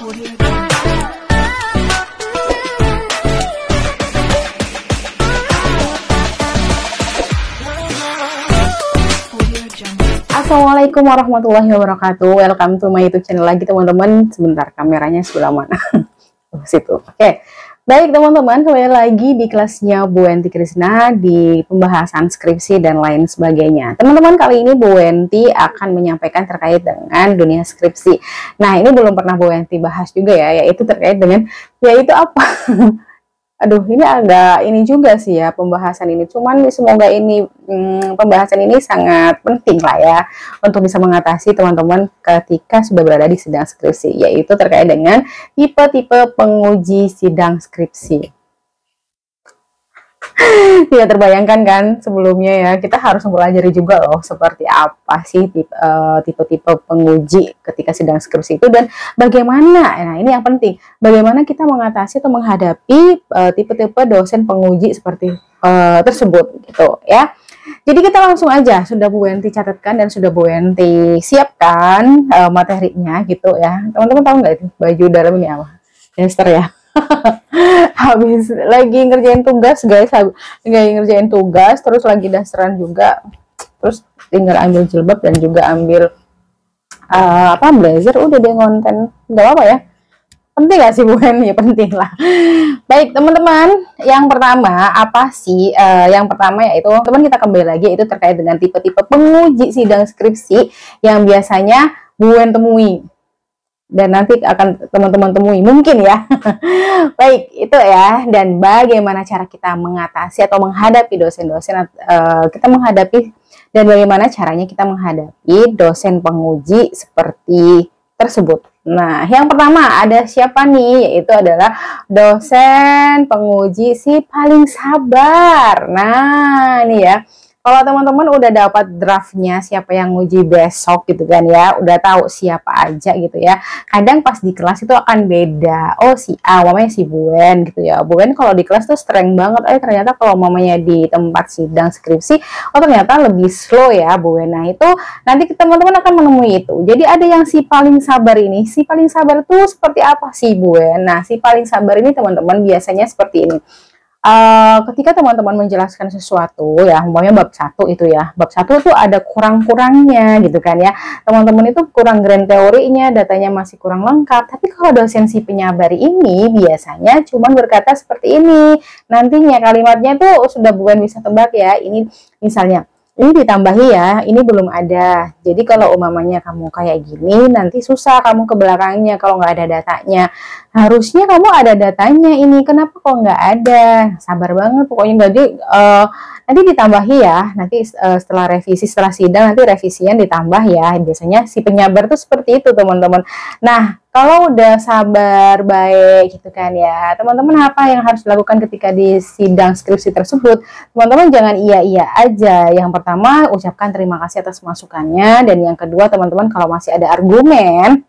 Assalamualaikum warahmatullahi wabarakatuh. Welcome to my YouTube channel lagi teman-teman. Sebentar, kameranya sebelah mana? Situ. Oke. Baik teman-teman, kembali lagi di kelasnya Bu Enti Krisna di pembahasan skripsi dan lain sebagainya. Teman-teman, kali ini Bu Enti akan menyampaikan terkait dengan dunia skripsi. Nah, ini belum pernah Bu Enti bahas juga ya, yaitu terkait dengan yaitu apa? Aduh, ini agak ini juga sih ya pembahasan ini. Cuman semoga ini pembahasan ini sangat penting lah ya untuk bisa mengatasi teman-teman ketika sudah berada di sidang skripsi, yaitu terkait dengan tipe-tipe penguji sidang skripsi. Tidak terbayangkan kan sebelumnya ya, kita harus mempelajari juga loh seperti apa sih tipe-tipe penguji ketika sidang skripsi itu dan bagaimana, nah ini yang penting, bagaimana kita mengatasi atau menghadapi tipe-tipe dosen penguji seperti tersebut gitu ya. Jadi kita langsung aja, sudah Bu Enti catatkan dan sudah Bu Enti siapkan materinya gitu ya. Teman-teman tahu nggak itu baju dalam ini apa? Daster ya. Habis lagi ngerjain tugas guys, terus lagi dasteran juga, terus tinggal ambil jilbab dan juga ambil blazer, udah deh ngonten, nggak apa ya, penting gak sih Bu Eni? Penting lah. Baik teman-teman, yang pertama apa sih? Yang pertama yaitu teman kita kembali lagi, itu terkait dengan tipe-tipe penguji sidang skripsi yang biasanya Bu Eni temui dan nanti akan teman-teman temui mungkin ya. Baik, itu ya. Dan bagaimana cara kita mengatasi atau menghadapi dosen-dosen kita menghadapi dan bagaimana caranya kita menghadapi dosen penguji seperti tersebut. Nah, yang pertama ada siapa nih? Yaitu adalah dosen penguji si paling sabar. Nah, ini ya. Kalau teman-teman udah dapat draftnya siapa yang nguji besok gitu kan ya, udah tahu siapa aja gitu ya. Kadang pas di kelas itu akan beda. Oh si A, mamanya si Buen gitu ya. Buen kalau di kelas tuh strength banget. Ternyata kalau mamanya di tempat sidang skripsi, oh ternyata lebih slow ya Buen. Nah itu nanti teman-teman akan menemui itu. Jadi ada yang si paling sabar ini. Si paling sabar tuh seperti apa sih Buen? Nah si paling sabar ini teman-teman biasanya seperti ini. Ketika teman-teman menjelaskan sesuatu ya, umpamanya bab 1 itu ya, bab 1 tuh ada kurang-kurangnya gitu kan ya, teman-teman itu kurang grand teorinya, datanya masih kurang lengkap. Tapi kalau dosen si penyabar ini biasanya cuman berkata seperti ini, nantinya kalimatnya tuh sudah bukan bisa tebak ya. Ini misalnya ini ditambahi ya, ini belum ada. Jadi kalau umpamanya kamu kayak gini, nanti susah kamu ke belakangnya kalau nggak ada datanya. Harusnya kamu ada datanya ini, kenapa kok nggak ada? Sabar banget, pokoknya nggak nanti ditambahi ya. Nanti setelah revisi, setelah sidang nanti revisian ditambah ya. Biasanya si penyabar tuh seperti itu teman-teman. Nah, kalau udah sabar baik gitu kan ya, teman-teman apa yang harus dilakukan ketika di sidang skripsi tersebut? Teman-teman jangan iya-iya aja. Yang pertama, ucapkan terima kasih atas masukannya, dan yang kedua teman-teman kalau masih ada argumen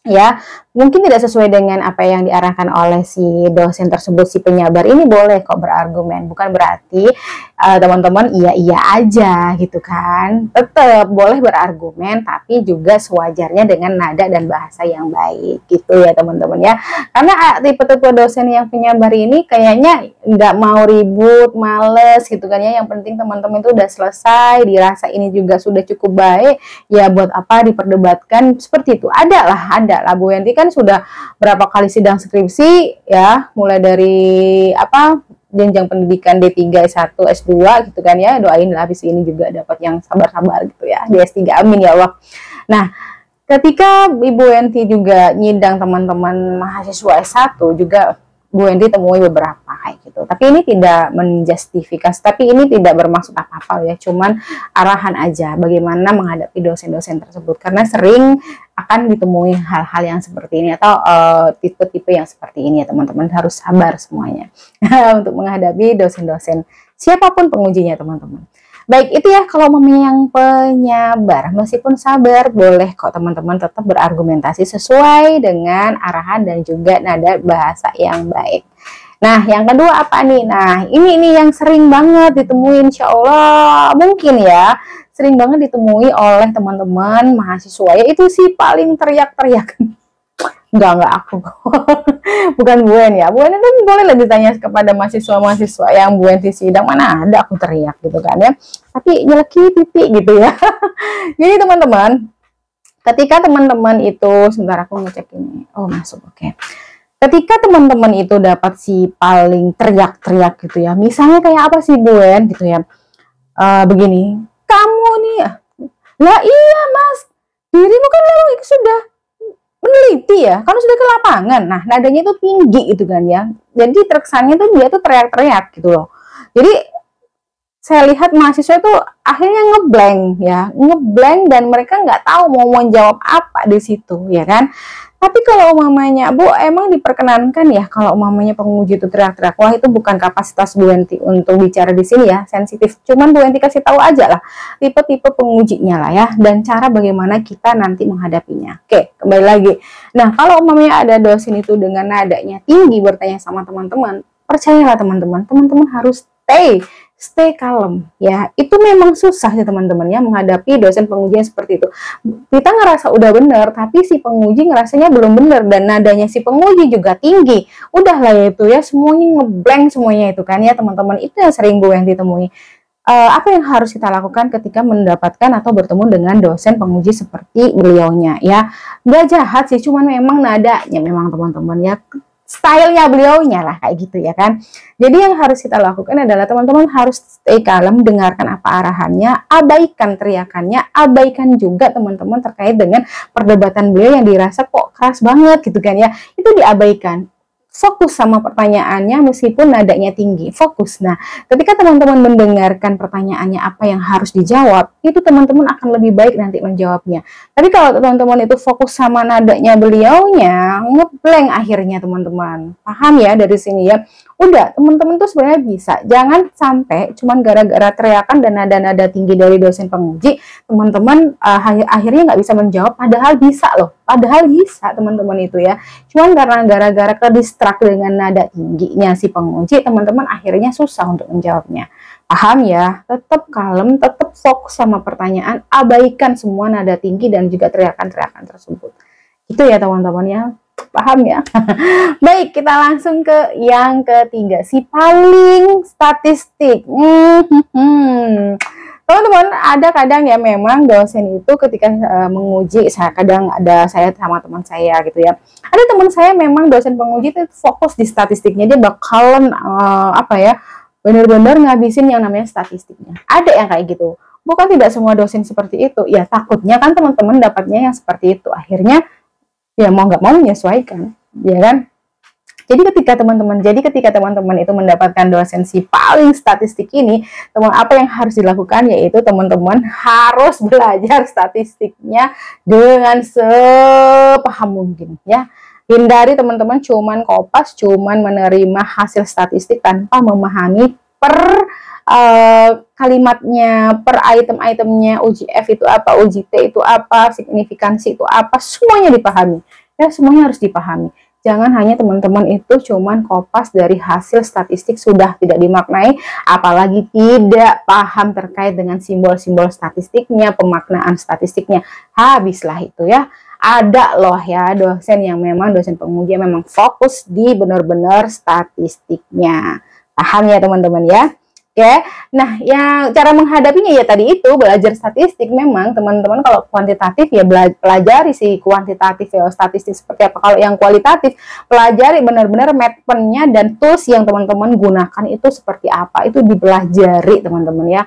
ya, mungkin tidak sesuai dengan apa yang diarahkan oleh si dosen tersebut, si penyabar ini boleh kok berargumen. Bukan berarti teman-teman iya-iya aja gitu kan. Tetap boleh berargumen, tapi juga sewajarnya dengan nada dan bahasa yang baik gitu ya teman-teman ya. Karena tipe-tipe dosen yang penyabar ini kayaknya nggak mau ribut, males gitu kan ya. Yang penting teman-teman itu udah selesai, dirasa ini juga sudah cukup baik, ya buat apa diperdebatkan seperti itu. Ada lah Bu Enti kan sudah berapa kali sidang skripsi ya, mulai dari jenjang pendidikan D3, S1, S2 gitu kan ya. Doain lah habis ini juga dapat yang sabar-sabar gitu ya di S3, amin ya Allah. Nah, ketika Ibu Enti juga nyidang teman-teman mahasiswa S1 juga Bu Enti temui beberapa kayak gitu. Tapi ini tidak menjustifikasi, tapi ini tidak bermaksud apa-apa ya, cuman arahan aja bagaimana menghadapi dosen-dosen tersebut, karena sering akan ditemui hal-hal yang seperti ini atau tipe-tipe yang seperti ini ya teman-teman. Harus sabar semuanya untuk menghadapi dosen-dosen siapapun pengujinya teman-teman. Baik, itu ya kalau yang penyabar. Meskipun sabar, boleh kok teman-teman tetap berargumentasi sesuai dengan arahan dan juga nada bahasa yang baik. Nah, yang kedua apa nih? Nah, ini yang sering banget ditemui, insya Allah mungkin ya, sering banget ditemui oleh teman-teman mahasiswa, yaitu si paling teriak-teriak. Enggak aku. Bukan Bu En ya. Bu En itu boleh lah ditanya kepada mahasiswa-mahasiswa yang Bu En di sidang, mana ada aku teriak gitu kan ya. Tapi nyeleki pipi gitu ya. Jadi teman-teman, ketika teman-teman itu, sebentar aku ngecek ini. Oh, masuk, oke. Ketika teman-teman itu dapat si paling teriak-teriak gitu ya. Misalnya kayak apa sih Bu En gitu ya. Begini, kamu nih, lah iya Mas, dirimu kan memang sudah meneliti ya, kan sudah ke lapangan. Nah, nadanya itu tinggi gitu kan ya. Jadi terkesannya tuh dia tuh teriak-teriak gitu loh. Jadi saya lihat mahasiswa itu akhirnya ngeblank ya, ngeblank dan mereka nggak tahu mau menjawab apa di situ ya kan. Tapi kalau umamanya Bu emang diperkenankan ya kalau umamanya penguji itu teriak-teriak, wah itu bukan kapasitas Bu Enti untuk bicara di sini ya, sensitif. Cuman Bu Enti kasih tahu aja lah tipe-tipe pengujinya lah ya, dan cara bagaimana kita nanti menghadapinya. Oke, kembali lagi. Nah, kalau umamanya ada dosen itu dengan nadanya tinggi bertanya sama teman-teman, percayalah teman-teman, teman-teman harus stay calm ya. Itu memang susah ya teman-teman ya menghadapi dosen penguji yang seperti itu. Kita ngerasa udah bener tapi si penguji ngerasanya belum bener dan nadanya si penguji juga tinggi. Udahlah ya itu ya, semuanya ngeblank semuanya itu kan ya teman-teman. Itu yang sering gue yang ditemui. Apa yang harus kita lakukan ketika mendapatkan atau bertemu dengan dosen penguji seperti beliaunya ya. Nggak jahat sih, cuman memang nadanya memang teman-teman ya, stylenya beliaunya lah kayak gitu ya kan. Jadi yang harus kita lakukan adalah teman-teman harus stay calm, dengarkan apa arahannya, abaikan teriakannya, abaikan juga teman-teman terkait dengan perdebatan beliau yang dirasa kok keras banget gitu kan ya. Itu diabaikan. Fokus sama pertanyaannya meskipun nadanya tinggi, fokus. Nah, ketika teman-teman mendengarkan pertanyaannya apa yang harus dijawab, itu teman-teman akan lebih baik nanti menjawabnya. Tapi kalau teman-teman itu fokus sama nadanya beliaunya, ngeblank akhirnya teman-teman. Paham ya dari sini ya? Udah, teman-teman tuh sebenarnya bisa. Jangan sampai cuman gara-gara teriakan dan nada-nada tinggi dari dosen penguji, teman-teman akhirnya nggak bisa menjawab, padahal bisa loh. Padahal bisa teman-teman itu ya. Cuman karena gara-gara kedistrak dengan nada tingginya si penguji, teman-teman akhirnya susah untuk menjawabnya. Paham ya? Tetap kalem, tetap fokus sama pertanyaan, abaikan semua nada tinggi dan juga teriakan-teriakan tersebut. Itu ya teman-teman ya. Paham ya? Baik, kita langsung ke yang ketiga, si paling statistik. Teman-teman, ada kadang ya memang dosen itu ketika menguji, saya sama teman saya gitu ya. Ada teman saya memang dosen penguji itu fokus di statistiknya, dia bakalan benar-benar ngabisin yang namanya statistiknya. Ada yang kayak gitu. Bukan tidak semua dosen seperti itu. Ya takutnya kan teman-teman dapatnya yang seperti itu. Akhirnya ya mau nggak mau menyesuaikan, ya kan? Jadi ketika teman-teman itu mendapatkan dosen si paling statistik ini, apa yang harus dilakukan yaitu teman-teman harus belajar statistiknya dengan sepaham mungkin ya. Hindari teman-teman cuman kopas, cuman menerima hasil statistik tanpa memahami per kalimatnya, per item-itemnya, uji F itu apa, uji T itu apa, signifikansi itu apa, semuanya dipahami. Ya, semuanya harus dipahami. Jangan hanya teman-teman itu cuman kopas dari hasil statistik sudah tidak dimaknai, apalagi tidak paham terkait dengan simbol-simbol statistiknya, pemaknaan statistiknya. Habislah itu ya. Ada loh ya dosen yang memang dosen penguji yang memang fokus di benar-benar statistiknya. Paham ya teman-teman ya? Oke, nah yang cara menghadapinya ya tadi itu belajar statistik. Memang teman-teman kalau kuantitatif ya pelajari si kuantitatif ya statistik seperti apa. Kalau yang kualitatif pelajari benar-benar mapnya dan tools yang teman-teman gunakan itu seperti apa, itu dipelajari teman-teman ya.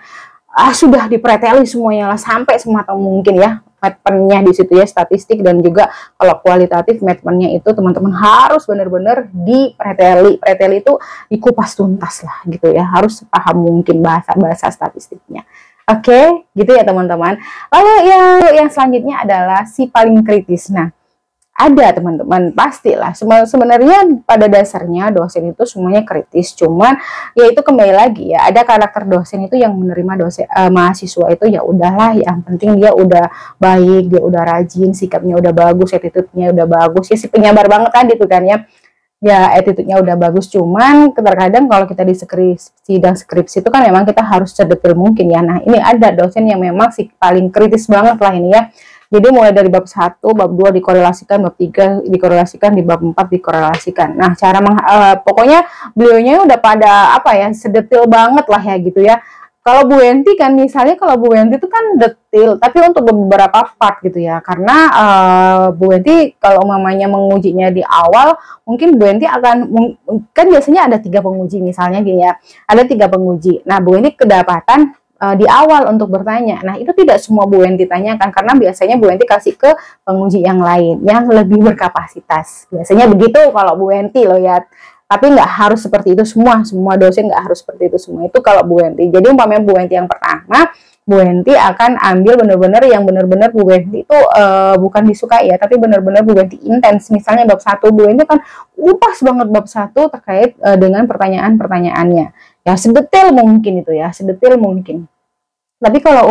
Sudah dipreteli semuanya lah sampai sematang mungkin ya mapnya di situ ya, statistik. Dan juga kalau kualitatif mapnya itu teman-teman harus benar-benar dipreteli. Preteli itu dikupas tuntas lah gitu ya, harus paham mungkin bahasa statistiknya. Oke, gitu ya teman-teman. Lalu yang selanjutnya adalah si paling kritis. Nah, ada teman-teman, pastilah sebenarnya pada dasarnya dosen itu semuanya kritis, cuman ya itu kembali lagi ya, ada karakter dosen itu yang menerima mahasiswa itu ya udahlah, yang penting dia udah baik, dia udah rajin, sikapnya udah bagus, attitude-nya udah bagus ya, si penyabar banget kan gitu kan ya attitude-nya udah bagus. Cuman terkadang kalau kita di sidang skripsi itu kan memang kita harus sedetil mungkin ya. Nah, ini ada dosen yang memang paling kritis banget lah ini ya. Jadi mulai dari bab 1, bab 2 dikorelasikan, bab 3 dikorelasikan, di bab 4 dikorelasikan. Nah, pokoknya beliaunya udah pada apa ya, sedetil banget lah ya gitu ya. Kalau Bu Wenti kan misalnya, kalau Bu Wenti itu kan detil, tapi untuk beberapa part gitu ya. Karena Bu Wenti kalau mamanya mengujinya di awal, mungkin Bu Wenti akan, kan biasanya ada 3 penguji misalnya gitu ya. Ada 3 penguji. Nah, Bu Wenti kedapatan di awal untuk bertanya. Nah, itu tidak semua Bu Wenti tanyakan, karena biasanya Bu Wenti kasih ke penguji yang lain yang lebih berkapasitas. Biasanya begitu kalau Bu Wenti loh ya. Tapi nggak harus seperti itu semua dosen nggak harus seperti itu semua. Itu kalau Bu Wenti. Jadi umpamanya Bu Wenti yang pertama, Bu Wenti akan ambil benar-benar yang benar-benar Bu Wenti itu bukan disukai ya, tapi benar-benar Bu Wenti intens. Misalnya bab 1, Bu Wenti kan upas banget bab 1 terkait dengan pertanyaan-pertanyaannya. Ya sedetail mungkin itu ya, sedetail mungkin. Tapi kalau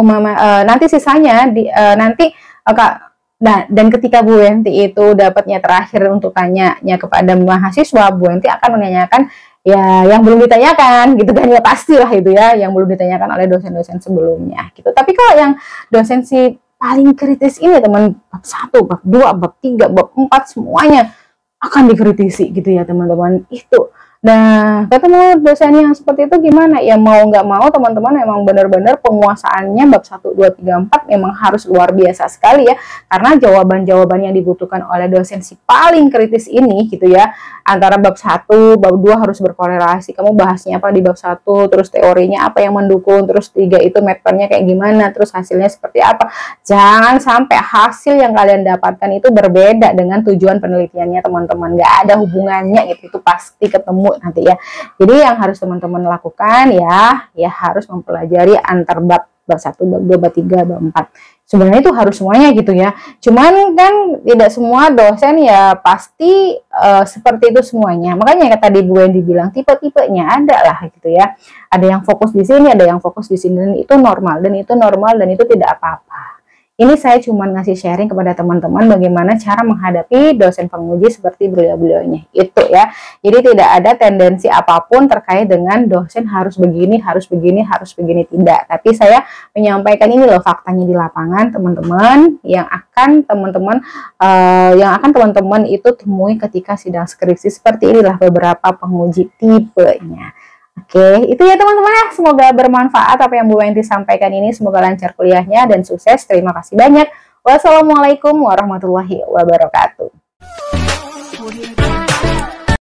nanti sisanya nanti Kak. Nah, dan ketika Bu Wenti itu dapatnya terakhir untuk tanyanya kepada mahasiswa, Bu Wenti akan menanyakan ya yang belum ditanyakan gitu kan, ya pastilah itu ya yang belum ditanyakan oleh dosen-dosen sebelumnya gitu. Tapi kalau yang dosen si paling kritis ini teman, bab 1, bab 2, bab 3, bab 4 semuanya akan dikritisi gitu ya teman-teman itu. Nah, ketemu dosen yang seperti itu gimana? Ya mau nggak mau teman-teman memang benar-benar penguasaannya bab 1, 2, 3, 4 memang harus luar biasa sekali ya. Karena jawaban-jawaban yang dibutuhkan oleh dosen si paling kritis ini gitu ya. Antara bab 1, bab 2 harus berkorelasi. Kamu bahasnya apa di bab 1, terus teorinya apa yang mendukung, terus 3 itu metodenya kayak gimana, terus hasilnya seperti apa. Jangan sampai hasil yang kalian dapatkan itu berbeda dengan tujuan penelitiannya teman-teman. Nggak ada hubungannya gitu, itu pasti ketemu nanti ya. Jadi yang harus teman-teman lakukan ya harus mempelajari antar bab 1, bab 2, bab 3, bab 4. Sebenarnya itu harus semuanya gitu ya. Cuman kan tidak semua dosen ya pasti seperti itu semuanya. Makanya yang tadi Bu Wendy bilang tipe-tipenya ada lah gitu ya. Ada yang fokus di sini, ada yang fokus di sini, dan itu normal, dan itu tidak apa-apa. Ini saya cuma ngasih sharing kepada teman-teman bagaimana cara menghadapi dosen penguji seperti beliau-beliaunya. Itu ya. Jadi tidak ada tendensi apapun terkait dengan dosen harus begini, harus begini, harus begini, tidak. Tapi saya menyampaikan ini loh faktanya di lapangan, teman-teman, yang akan teman-teman itu temui ketika sidang skripsi. Seperti inilah beberapa penguji tipenya. Oke, itu ya teman-teman ya. Semoga bermanfaat apa yang Bu Wenti sampaikan ini. Semoga lancar kuliahnya dan sukses. Terima kasih banyak. Wassalamualaikum warahmatullahi wabarakatuh.